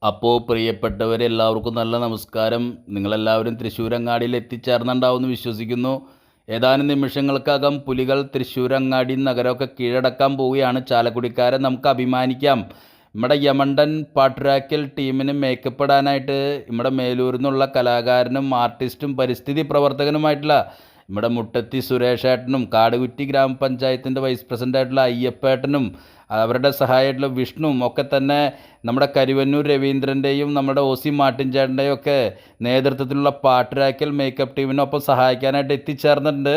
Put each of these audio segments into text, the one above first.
അപ്പോൾ പ്രിയപ്പെട്ടവരെല്ലാവർക്കും നല്ല നമസ്കാരം. നിങ്ങളെല്ലാവരും തൃശ്ശൂരങ്ങാടിയിൽ എത്തിച്ചേർന്നുണ്ടാവുമെന്ന് വിശ്വസിക്കുന്നു. ഏതാനും നിമിഷങ്ങൾക്കകം പുലികൾ തൃശ്ശൂരങ്ങാടി നഗരമൊക്കെ കീഴടക്കാൻ പോവുകയാണ്. ചാലക്കുടിക്കാരെ നമുക്ക് അഭിമാനിക്കാം. നമ്മുടെ യമണ്ടൻ പാട്ടുരാക്കൽ ടീമിന് മേക്കപ്പ് ഇടാനായിട്ട് നമ്മുടെ മേലൂരിൽ നിന്നുള്ള കലാകാരനും ആർട്ടിസ്റ്റും പരിസ്ഥിതി പ്രവർത്തകനുമായിട്ടുള്ള നമ്മുടെ മുട്ടത്തി സുരേഷേട്ടനും കാടുകുറ്റി ഗ്രാമപഞ്ചായത്തിൻ്റെ വൈസ് പ്രസിഡൻ്റായിട്ടുള്ള അയ്യപ്പേട്ടനും അവരുടെ സഹായമായിട്ടുള്ള വിഷ്ണുവും ഒക്കെ തന്നെ നമ്മുടെ കരുവന്നൂർ രവീന്ദ്രൻ്റെയും നമ്മുടെ OC മാർട്ടിൻ ചേട്ടൻ്റെയും ഒക്കെ നേതൃത്വത്തിലുള്ള പാട്ടുരാക്കൽ മേക്കപ്പ് ടീമിനൊപ്പം സഹായിക്കാനായിട്ട് എത്തിച്ചേർന്നിട്ടുണ്ട്.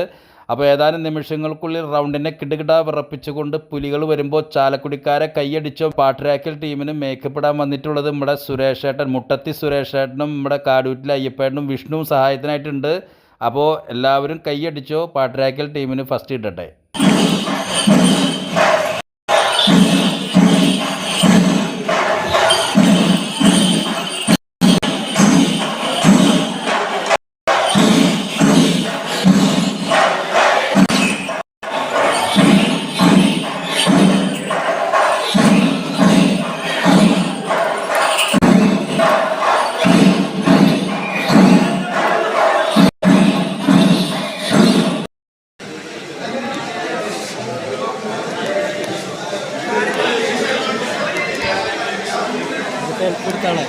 അപ്പോൾ ഏതാനും നിമിഷങ്ങൾക്കുള്ളിൽ റൗണ്ടിനെ കിടുകിട വിറപ്പിച്ചുകൊണ്ട് പുലികൾ വരുമ്പോൾ ചാലക്കുടിക്കാരെ കൈയടിച്ചോ. പാട്ടുരാക്കൽ ടീമിന് മേക്കപ്പ് ഇടാൻ വന്നിട്ടുള്ളത് നമ്മുടെ സുരേഷേട്ടൻ, മുട്ടത്തി സുരേഷേട്ടനും നമ്മുടെ കാടുകുറ്റിലെ അയ്യപ്പേട്ടനും വിഷ്ണുവും സഹായത്തിനായിട്ടുണ്ട്. അപ്പോൾ എല്ലാവരും കൈയടിച്ചോ. പാട്ടുരാക്കൽ ടീമിന് ഫസ്റ്റ് ഇട്ടട്ടെ. കൊടുത്താണ്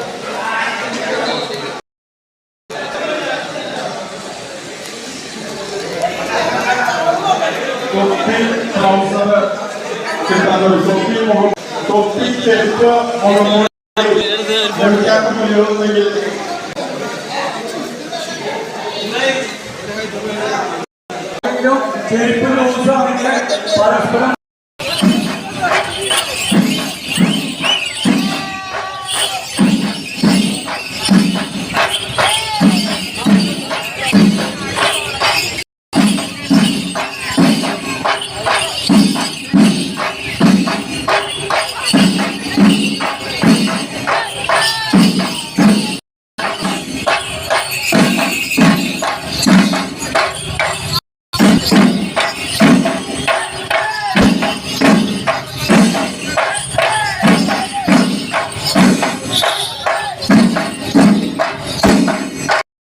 പരസ്പരം